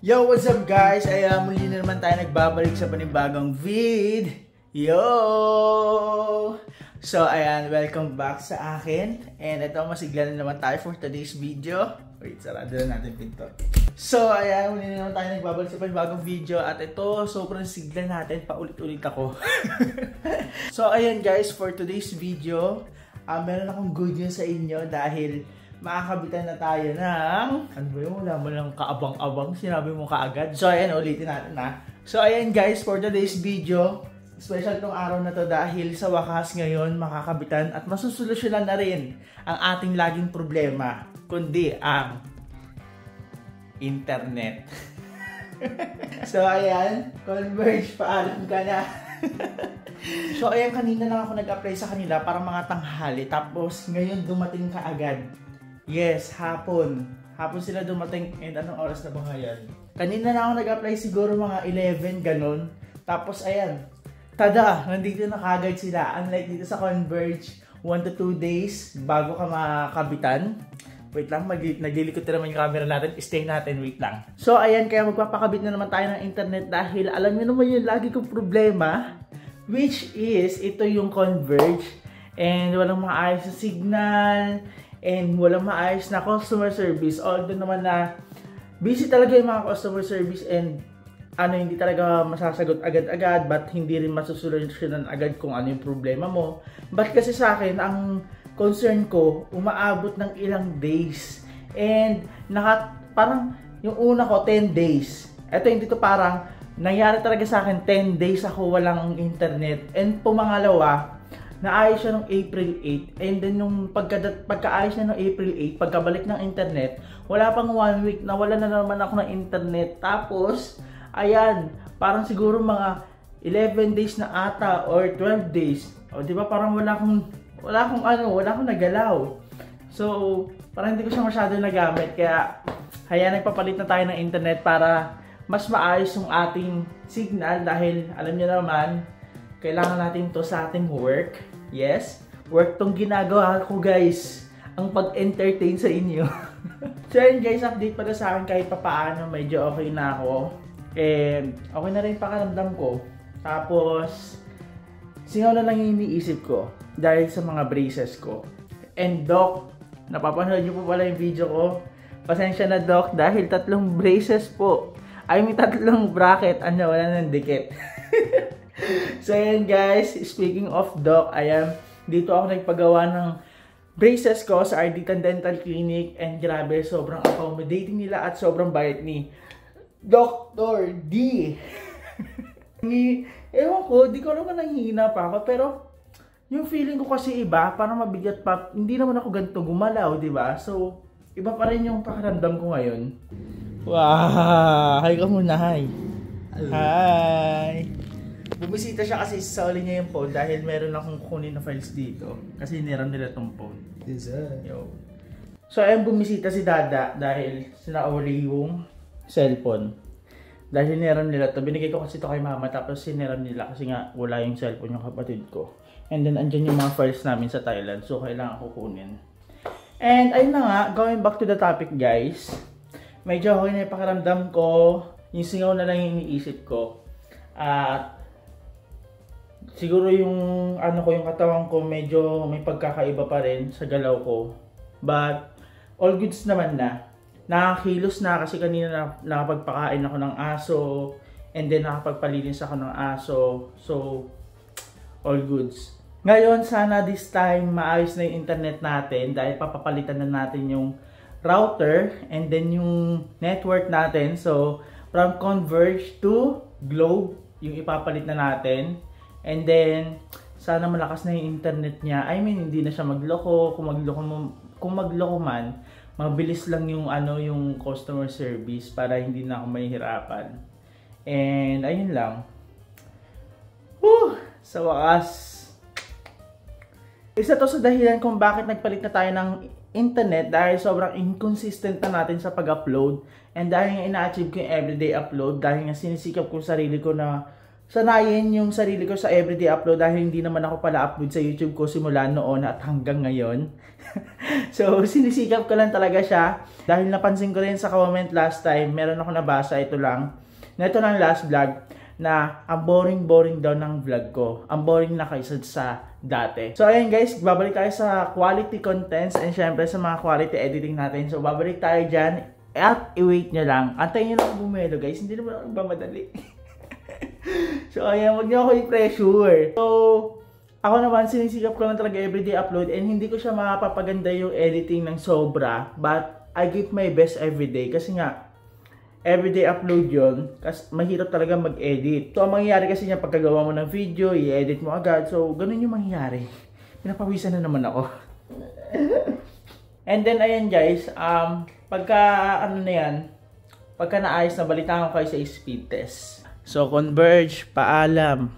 Yo, what's up guys? Ayan, muli na naman tayo nagbabalik sa panibagong vid. Yo! So, ayan, welcome back sa akin. And ito, masigla na naman tayo for today's video. Wait, sarado na natin pinto. So, ayan, muli na naman tayo nagbabalik sa panibagong video. At ito, sobrang sigla natin. Paulit-ulit ako. So, ayan guys, for today's video, meron akong good news sa inyo dahil makakabitan na tayo ng ano ba yun? Wala mo lang kaabang-abang, sinabi mo kaagad. So ayan, ulitin natin na. So ayan guys, for today's video, special tong araw na to dahil sa wakas ngayon makakabitan at masusolusyonan na rin ang ating laging problema, kundi ang internet. So ayan, Converge, paalam ka na. So ayan, kanina lang ako nag-apply sa kanila para mga tanghali, tapos ngayon dumating ka agad. Yes, hapon. Hapon sila dumating. And anong oras na ba ngayon? Kanina na ako nag-apply, siguro mga 11, ganun. Tapos ayan, tada, nandito na kagad sila. Unlike dito sa Converge, 1 to 2 days bago ka makabitan. Wait lang, naglilikot na naman yung camera natin. Stay natin, wait lang. So ayan, kaya magpapakabit na naman tayo ng internet dahil alam niyo naman yung lagi kong problema, which is, ito yung Converge. And walang maayos sa signal. And walang maayos na customer service. Although naman na busy talaga yung mga customer service and hindi talaga masasagot agad-agad, but hindi rin masusolusyonan agad kung ano yung problema mo. But kasi sa akin, ang concern ko, umaabot ng ilang days. And parang yung una ko, 10 days. Ito hindi to parang, nangyari talaga sa akin, 10 days ako walang internet. And pumangalawa, naayos siya noong April 8, and then nung pagkaayos niya noong April 8, pagkabalik ng internet, wala pang 1 week, nawala na naman ako ng internet. Tapos, ayan, parang siguro mga 11 days na ata, or 12 days. O, di ba parang wala akong nagalaw. So, parang hindi ko siya masyado nagamit, kaya, nagpapalit na tayo ng internet para mas maayos yung ating signal dahil, alam niyo naman, kailangan natin to sa ating work. Yes, work tong ginagawa ko guys. Ang pag-entertain sa inyo. So yun guys, update pala sa akin kahit papaano. Medyo okay na ako. And okay na rin pakiramdam ko. Tapos, singaw na lang yung iniisip ko dahil sa mga braces ko. And Doc, napapanood nyo po pala yung video ko. Pasensya na Doc dahil 3 braces po. I mean 3 bracket. Wala nang dikit. So ayan guys, speaking of Doc, dito ako nagpagawa ng braces ko sa Arditan Dental Clinic, and grabe, sobrang accommodating nila at sobrang bait ni Dr. D. Ewan ko, di ko naman nanghihina pa ako, pero yung feeling ko kasi iba, parang mabigat pa, hindi naman ako ganito gumalaw, di ba? So, iba pa rin yung pakiramdam ko ngayon. Wow! Hi ka muna, hi! Hi! Bumisita siya kasi sauli niya yung phone dahil meron akong kukunin na files dito. Kasi niram nila tong phone. Yes, sir. Yo. So ayun, bumisita si Dada dahil sinauli yung cellphone. Dahil niram nila to. Binigay ko kasi to kay mama tapos siniram nila kasi nga wala yung cellphone yung kapatid ko. And then andyan yung mga files namin sa Thailand. So kailangan kukunin. And ayun na nga, going back to the topic guys. Medyo okay na yung pakiramdam ko. Yung singaw na lang yung iniisip ko. At siguro yung yung katawan ko medyo may pagkakaiba pa rin sa galaw ko. But all goods naman na. Nakakilos na kasi kanina nakapagpakain ako ng aso, and then nakapagpalinis ako ng aso. So all goods. Ngayon sana this time maayos na yung internet natin dahil papapalitan na natin yung router and then yung network natin. So from Converge to Globe yung ipapalit na natin. And then, sana malakas na yung internet niya. I mean, hindi na siya magloko. Kung magloko man, mabilis lang yung yung customer service para hindi na ako mahihirapan. And ayun lang. Whew! Sa wakas. Isa to sa dahilan kung bakit nagpalit na tayo ng internet dahil sobrang inconsistent na natin sa pag-upload. And dahil nga ina-achieve ko yung everyday upload, dahil nga sinisikap ko sarili ko na sanayin yung sarili ko sa everyday upload dahil hindi naman ako pala upload sa YouTube ko simula noon at hanggang ngayon. So, sinisikap ko lang talaga siya. Dahil napansin ko rin sa comment last time, meron ako nabasa, ito lang. Na ito lang last vlog, na ang boring daw ng vlog ko. Ang boring na kaysa sa dati. So, ayan guys, babalik tayo sa quality contents and syempre sa mga quality editing natin. So, babalik tayo dyan at i-wait nyo lang. Antayin nyo lang bumelo guys, hindi naman ako nagmamadali. So, ayan, wag niyo ako i-pressure. So, ako naman, sinisikap ko lang talaga everyday upload and hindi ko siya mapapaganda yung editing ng sobra. But, I give my best everyday kasi nga, everyday upload yun. Kasi mahirap talaga mag-edit. So, ang mangyayari kasi niya, pagkagawa mo ng video, i-edit mo agad. So, ganun yung mangyayari. Pinapawisan na naman ako. And then, ayan guys, pagka, ano na yan, pagka naayos na, balitaan ko kayo sa speed test. So, Converge, paalam.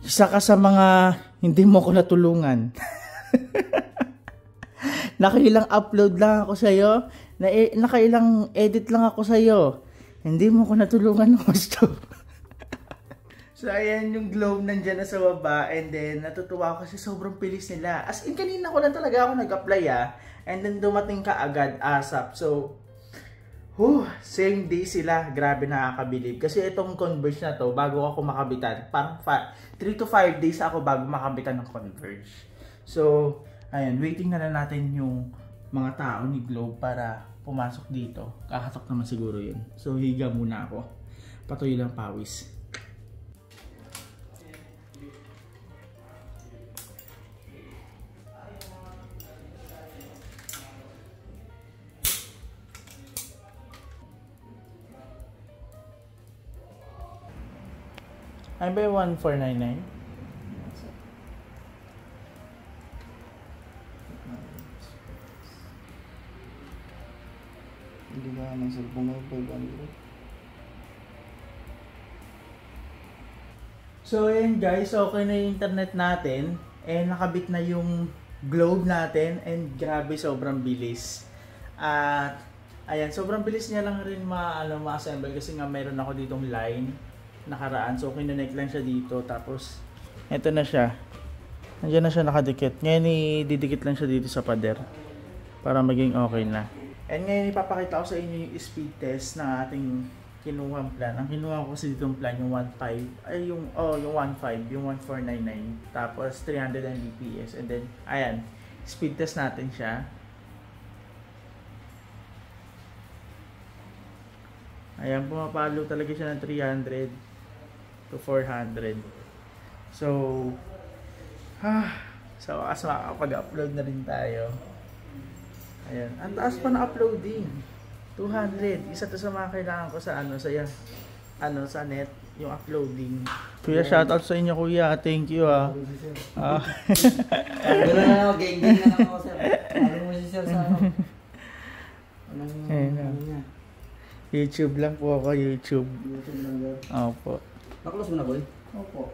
Isa ka sa mga hindi mo ko natulungan. Nakailang upload lang ako sa'yo. Nakailang edit lang ako sa'yo. Hindi mo ko natulungan gusto. So, ayan yung globe nandyan na sa baba. And then, natutuwa ako kasi sobrang bilis nila. As in, kanina ko lang talaga ako nag-apply And then, dumating ka agad ASAP. So, same day sila. Grabe, nakakabilib. Kasi itong Converge na to, bago ako makabitan, parang 3 to 5 days ako bago makabitan ng Converge. So, ayan, waiting na lang natin yung mga tao ni Globe para pumasok dito. Kakatok naman siguro yun. So, higa muna ako. Patuloy lang pawis. Ay ba yung 1499? Hindi ba ng cellphone mo 500? So ayan guys, okay na yung internet natin. Nakabit na yung globe natin. And grabe, sobrang bilis. At ayan, sobrang bilis niya lang rin ma-assemble kasi nga meron ako ditong line nakaraan. So, kinonect lang siya dito. Tapos, eto na siya. Nandiyan na siya nakadikit. Ngayon, didikit lang siya dito sa pader. Para maging okay na. And ngayon, ipapakita ko sa inyo yung speed test na ating kinuhang plan. Ang kinuha ko kasi ditong plan, yung 1.5. Ay, yung 1.5. Yung 1499. Tapos, 300 Mbps. And then, ayan. Speed test natin siya. Ayan, pumapalo talaga siya ng 300 to 400. So, sa wakas makakapag-upload na rin tayo. Ayan, ang taas pa na uploading. 200. Isa to sa mga kailangan ko sa sa net, yung uploading. Kuya, shoutout sa inyo kuya. Thank you Gano'n na ako, gang na lang ako sir. Alam mo si sir sa niya? YouTube lang po ako, YouTube. YouTube lang sir. Opo. Naklose mo na boy? Opo.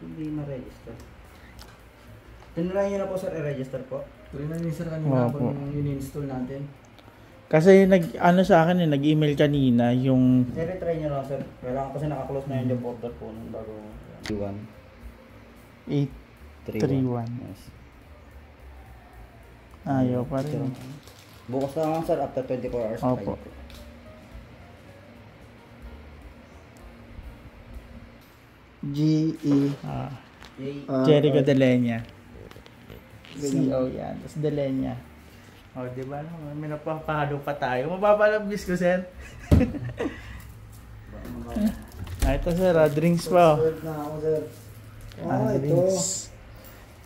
Hindi ma-register. Tinry nyo na po sir, i-register po. Tinry nyo sir kanina po yung in-install natin. Kasi sa akin nag-email kanina yung... I-retry nyo lang sir. Kailangan kasi nakaklose na yung job order po nung bago... 831. Yes. Ayaw pa rin. Bukas na lang sir after 24 hours. Opo. G-E Jericho Delenya. C-O yan. Tapos Delenya. O, diba? May napapahalo pa tayo. Mapapalabis ko, sir. Ito, sir. Drinks pa. Drinks.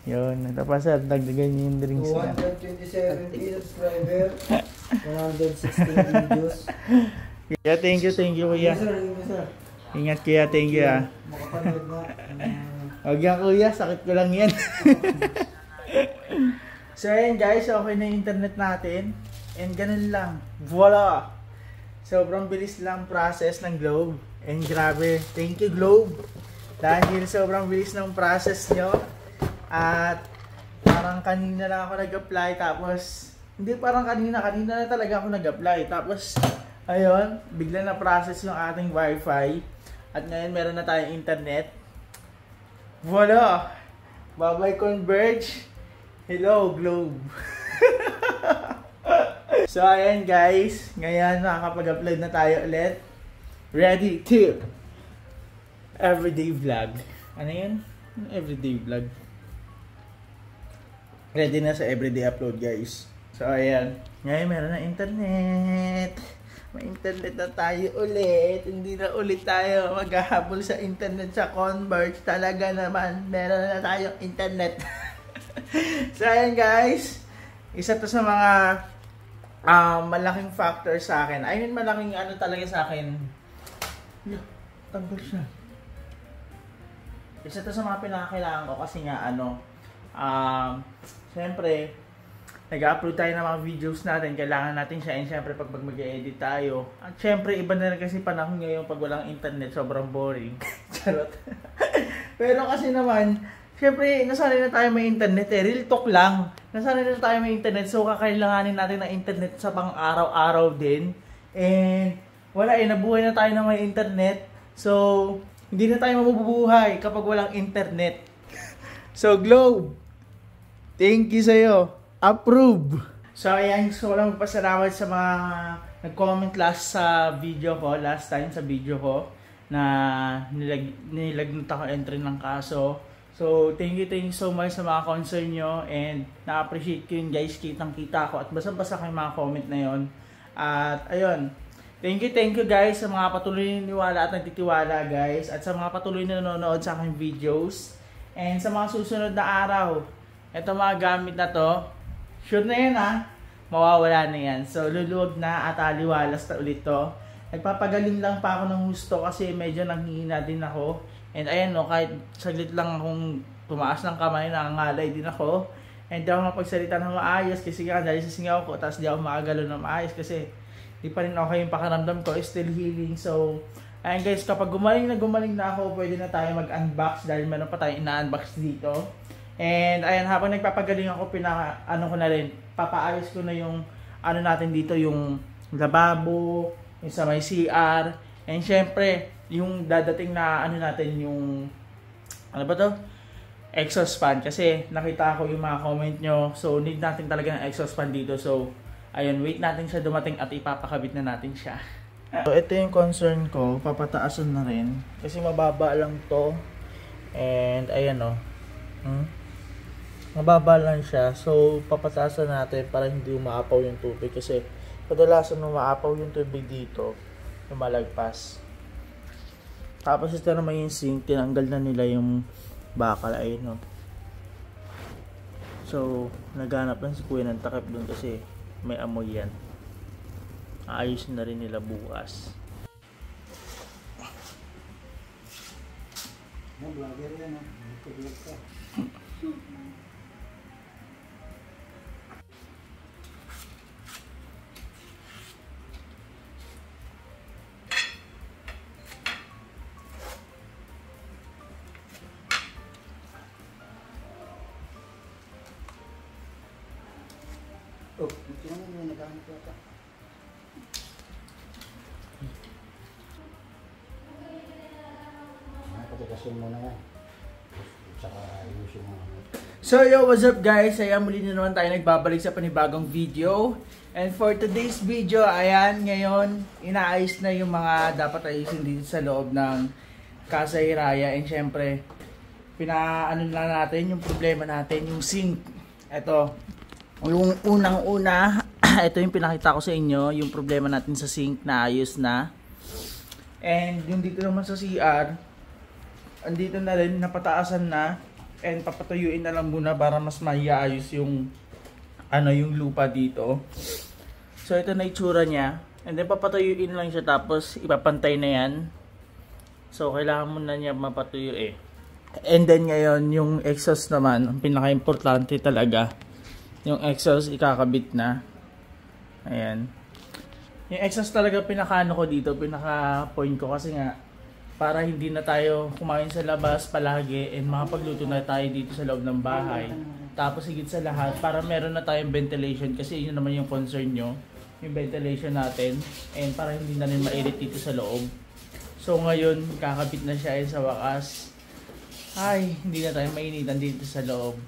Yun. Ito pa, sir. Dagdagan niyo yung drinks na. 227 subscriber. 116 videos. Kuya, thank you, kuya. Yes, sir. Ingat kuya, thank you Makapanood na. Huwag yan kuya, sakit ko lang yan. So ayan guys, okay na yung internet natin. And ganun lang. Voila! Sobrang bilis lang process ng Globe. And grabe, thank you Globe. Dahil sobrang bilis ng process nyo. At parang kanina lang ako nag-apply. Tapos, hindi parang kanina na talaga ako nag-apply. Tapos, Ayun, bigla na process yung ating wifi. At ngayon meron na tayong internet. Voila! Bye-bye Converge! Hello Globe! So ayan guys, ngayon nakakapag-upload na tayo ulit. Ready to everyday vlog. Ano yun? Everyday vlog. Ready na sa everyday upload guys. So ayan, ngayon meron na internet. May internet na tayo ulit. Hindi na ulit tayo maghahabol sa internet sa Converge. Talaga naman, meron na tayong internet. So ayan guys, isa to sa mga malaking factor sa akin. I mean, malaking ano talaga sa akin. Tanggal siya. Isa to sa mga pinakakailangan ko kasi nga siyempre nag-upload tayo ng mga videos natin, kailangan natin siya, and syempre pag mag-edit tayo, at syempre iba na rin kasi panahon ngayon pag walang internet, sobrang boring. Charot. Pero kasi naman, syempre nasanay na tayo may internet real talk lang. Nasanay na tayo may internet, so kakailanganin natin ng internet sa pang-araw-araw din. And wala nabuhay na tayo na may internet, so hindi na tayo mabubuhay kapag walang internet. So Globe, thank you sa'yo. Approve! So ayan, gusto ko lang magpasalamat sa mga nag-comment last time sa video ko na nilagnat ako entry ng kaso. So thank you so much sa mga concern nyo, and na-appreciate ko yun guys, kitang-kita ko at basa-basa kayo mga comment na yon. At ayun, thank you guys sa mga patuloy na niwala at nagtitiwala guys, at sa mga patuloy na nanonood sa aking videos. And sa mga susunod na araw, eto mga gamit na to, sure na yan mawawala na yan. So luluwag na at aliwalas na ulit to. Nagpapagaling lang pa ako ng gusto kasi medyo nanghihina din ako. And ayan kahit saglit lang akong tumaas ng kamay, nangangalay din ako. And di ako mapagsalita ng maayos kasi nga dahil sa singaw ko, tapos di ako makagalo ng maayos kasi di pa rin okay yung pakaramdam ko, still healing. So ayan guys, kapag gumaling na ako, pwede na tayo mag-unbox dahil meron pa tayong ina-unbox dito. And ayan, habang nagpapagaling ako, papaayos ko na yung natin dito, yung lababo, yung sa may CR, and syempre yung dadating na natin, yung exhaust fan, kasi nakita ko yung mga comment nyo, so need natin talaga ng exhaust fan dito. So ayun, wait natin siya dumating at ipapakabit na natin siya. So ito yung concern ko, papataasan na rin kasi mababa lang to, and ayan mababa lang siya, so papataasan natin para hindi umaapaw yung tubig kasi kadalasan umaapaw yung tubig dito, lumalagpas. Tapos ito naman yung sink, tinanggal na nila yung bakal, ayun so naghanap lang si kuya ng takip doon kasi may amoy yan. Aayusin na rin nila bukas. Vlogger yan ito naman yung nagamit yata. Pagkakasin mo na yan. Tsaka ayusin mo. So yo, what's up guys? Ayan, muli na naman tayo nagbabalik sa panibagong video. And for today's video, ayan, ngayon, inaayos na yung mga dapat ayusin dito sa loob ng Casa Hiraya. And syempre, pinaano na natin yung problema natin, yung sink. Ito, yung unang-una, ito yung pinakita ko sa inyo, yung problema natin sa sink na ayos na. And yung dito naman sa CR, andito na rin, napataasan na. And papatuyuin na lang muna para mas maiayos yung yung lupa dito. So ito na itsura niya. And then papatuyuin lang siya, tapos ipapantay na yan. So kailangan muna niya mapatuyo And then ngayon, yung exhaust naman, ang pinaka-importante talaga. Yung exhaust ikakabit na. Ayan. Yung exhaust talaga pinaka-ano ko dito, pinaka-point ko kasi nga para hindi na tayo kumain sa labas palagi and makapagluto na tayo dito sa loob ng bahay. Tapos higit sa lahat, para meron na tayong ventilation kasi yun naman yung concern nyo. yung ventilation natin. And para hindi na rin mainit dito sa loob. So ngayon, kakabit na siya sa wakas. Ay, hindi na tayo mainitan dito sa loob.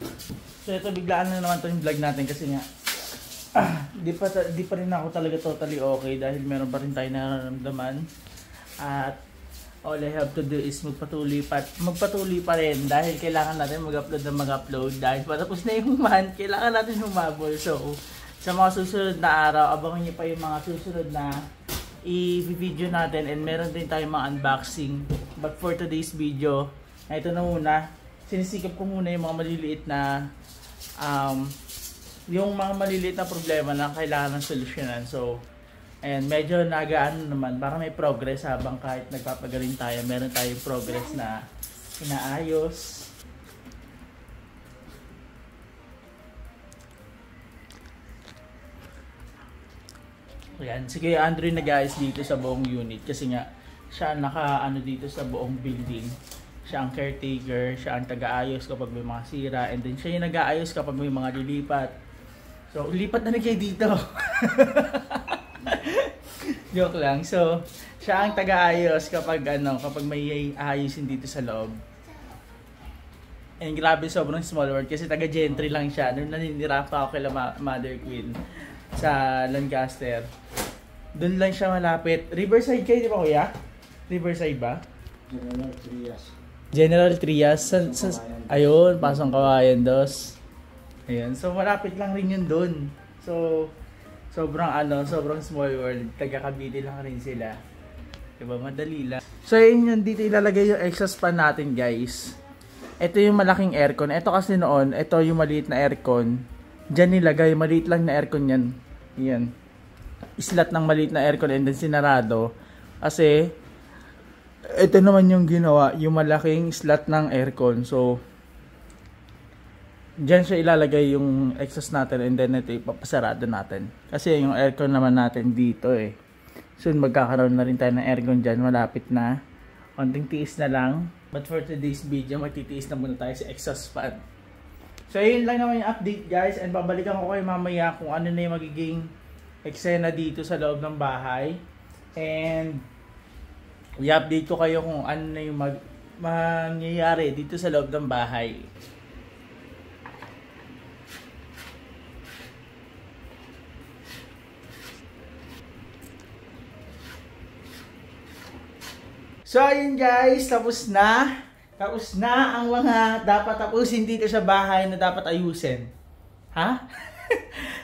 So ito, biglaan na naman ito yung vlog natin kasi nga di pa rin ako talaga totally okay dahil meron pa rin tayo nararamdaman. At all I have to do is magpatuloy pa rin dahil kailangan natin mag-upload dahil patapos na yung month, kailangan natin humabol. So sa mga susunod na araw, abangan nyo pa yung mga susunod na i-video natin and meron din tayong mga unboxing. But for today's video, ito na muna, sinisikap ko muna yung mga maliliit na problema na kailangan ng solusyonan. So, and medyo nagaan naman, para may progress habang kahit nagpapagaling tayo, meron tayong progress na inaayos. Ayan, si Kuya Andrew nag-ayos dito sa buong unit kasi nga siya naka-ano dito sa buong building. Siya ang caretaker, siya ang taga-ayos kapag may mga sira, and then siya yung nag-aayos kapag may mga lilipat. So, lipat na rin kayo dito. Joke lang. So, siya ang taga-ayos kapag may aayusin dito sa loob. And grabe, sobrang small world kasi taga-gentry lang siya. Nung naninira pa ako kay Mother Queen sa Lancaster. Doon lang siya malapit. Riverside kayo, di ba kuya? Riverside ba? General Trias. Ayun, Pasong Kawayan dos. Ayun, so malapit lang rin yun doon. So, sobrang small world. Taga-Cavite lang rin sila. Diba, madali lang. So, yun dito ilalagay yung exhaust fan natin, guys. Ito yung malaking aircon. Ito kasi noon, ito yung maliit na aircon. Diyan nilagay, maliit lang na aircon yan. Yan. Islat ng maliit na aircon and then sinarado. Kasi, ito naman yung ginawa, yung malaking slot ng aircon. So, dyan siya ilalagay yung exhaust natin and then ito ipapasarado natin. Kasi yung aircon naman natin dito eh. Soon magkakaroon na rin tayo ng aircon dyan. Malapit na. Konting tiis na lang. But for today's video, magtitiis na muna tayo sa exhaust fan. So, yun lang naman yung update, guys. And babalikan ko kayo mamaya kung ano na yung magiging eksena dito sa loob ng bahay. And i-update ko kayo kung ano na yung mangyayari dito sa loob ng bahay. So ayun guys, tapos na ang mga dapat tapusin dito sa bahay na dapat ayusin. Ha?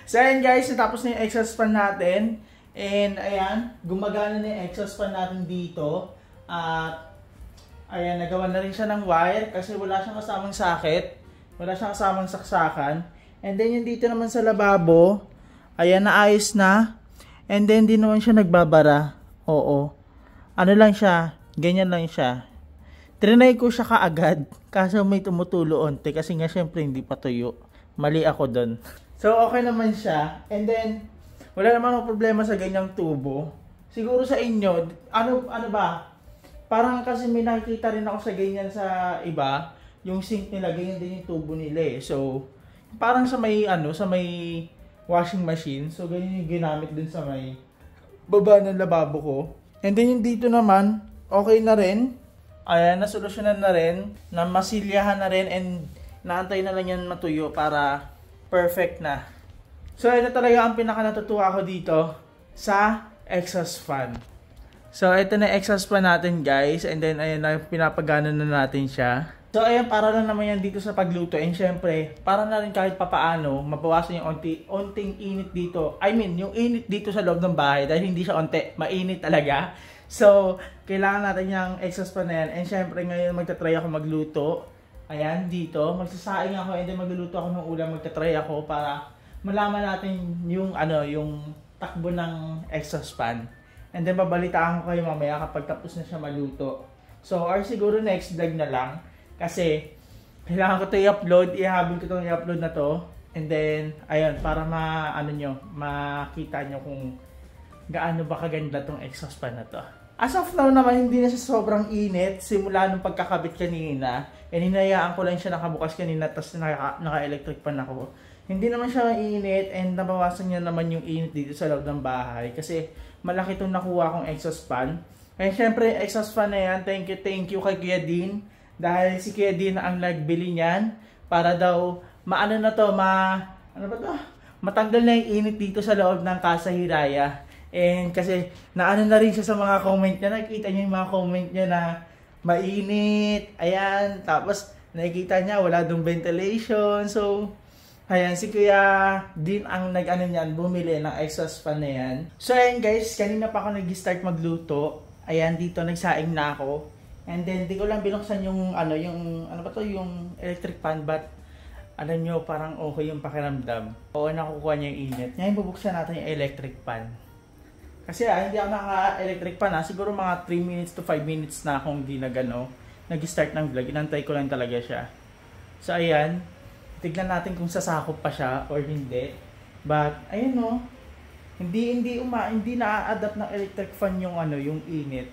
So ayun guys, natapos na yung exhaust fan natin. And ayan, gumagana na yung exhaust fan natin dito. At ayan, nagawa na rin siya ng wire kasi wala siyang kasamang socket. Wala siyang kasamang saksakan. And then yung dito naman sa lababo, ayan, naayos na. And then di naman siya nagbabara. Oo. Ano lang siya, ganyan lang siya. Trinay ko siya kaagad. Kaso may tumutulo onte kasi nga syempre hindi pa tuyo. Mali ako doon. So okay naman siya. And then wala naman akong problema sa ganyang tubo. Siguro sa inyo, ano ba? Parang kasi may nakikita rin ako sa ganyan sa iba, yung sink nila ganyan din yung tubo nila eh. So parang sa may sa may washing machine. So ganyan yung ginamit din sa may baba ng lababo ko. And then yung dito naman, okay na rin. Ayan, nasolusyonan na rin, na masilyahan na rin and naantay na lang yan matuyo para perfect na. So ito talaga ang pinaka natutuwa ko dito sa exhaust fan. So ito na exhaust fan natin guys, and then ayan na pinapagana na natin siya. So ayan, para lang naman yan dito sa pagluto, and syempre para na rin kahit papaano mabawasan yung onting init dito. I mean yung init dito sa loob ng bahay dahil hindi siya onte, mainit talaga. So kailangan natin yung exhaust fan na yan, and syempre ngayon magta-try ako magluto. Ayan dito, magsasaing ako and then magluluto ako ng ulam, magta-try ako para malaman natin yung yung takbo ng exhaust fan. And then babalitaan ko kayo mamaya kapag tapos na siya maluto. So or siguro next vlog na lang kasi kailangan ko ito i-upload, ihabol ko itong i-upload na to. And then ayun, para makita nyo kung gaano ba kaganda tong exhaust fan na to. As of now naman, hindi na siya sobrang init simula nung pagkakabit kanina. And hinayaan ko lang siya nakabukas kanina, tapos naka-electric pan ako. hindi naman siya mainit and nabawasan niya naman yung init dito sa loob ng bahay kasi malaki itong nakuha kong exhaust fan. And syempre, exhaust fan na yan, thank you kay Kuya Dean. Dahil si Kuya Dean ang nagbili niyan para daw, ano ba to? Matanggal na yung init dito sa loob ng Casa Hiraya. And kasi, naano na rin siya sa mga comment niya. Nakikita niyo yung mga comment niya na mainit. Ayan. Tapos, nakikita niya, wala dong ventilation. So, ayan, si Kuya Dean ang bumili ng exhaust fan na yan. So, ayan guys, kanina pa ako nag-start magluto. Ayan, dito nagsaing na ako. And then, di ko lang binuksan yung, yung electric fan, but, alam nyo, parang okay yung pakiramdam. Oo, nakukuha niya yung init. Ngayon, bubuksan natin yung electric fan. Kasi, hindi ako naka-electric fan, siguro mga 3 minutes to 5 minutes na akong nag-start ng vlog. Inantay ko lang talaga siya. So, ayan, tignan natin kung sasakop pa siya or hindi. But, ayun o, hindi na-adapt ng electric fan yung yung init.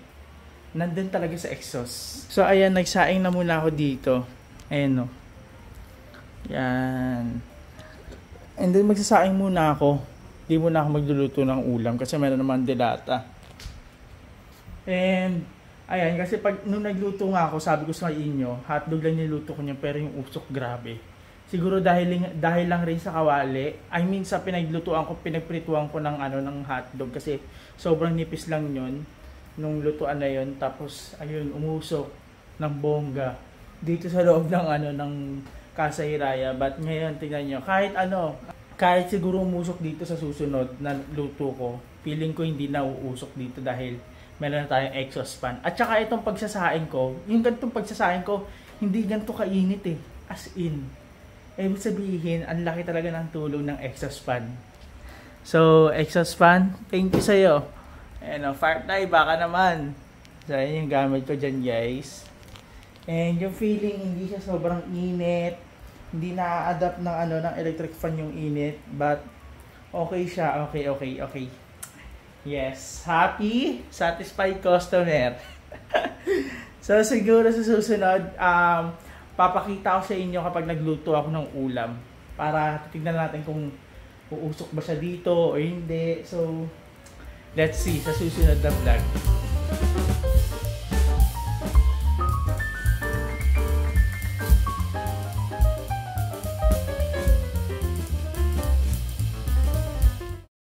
Nandun talaga sa exhaust. So ayan, nagsaing na muna ako dito. Ayan o. Yan. And then magsasaing muna ako. Di muna ako magluluto ng ulam kasi meron naman dilata. And ayan, kasi nung nagluto nga ako, sabi ko sa inyo, hotdog lang niluto ko niya pero yung usok grabe. Siguro dahil lang rin sa kawali. I mean sa pinagprituan ko ng hotdog kasi sobrang nipis lang 'yon nung lutuan na 'yon. Tapos ayun, umusok ng bongga dito sa loob ng Casa Hiraya. But ngayon tingnan niyo, kahit siguro umusok dito sa susunod na luto ko, feeling ko hindi na uusok dito dahil meron na tayong exhaust fan. At saka itong pagsasaing ko, yung ganitong pagsasaing ko, hindi ganito kainit eh. As in, ibig sabihin, ang laki talaga ng tulong ng exhaust fan. So, exhaust fan, thank you sa'yo. Ayan o, Firefly, baka naman. So, ayan yung gamit ko dyan, guys. And yung feeling, hindi siya sobrang init. Hindi na-adapt ng electric fan yung init. But, okay siya. Okay. Yes. Happy, satisfied customer. So, siguro sa susunod, papakita ko sa inyo kapag nagluto ako ng ulam para tignan natin kung uusok ba siya dito o hindi. So, let's see sa susunod na vlog.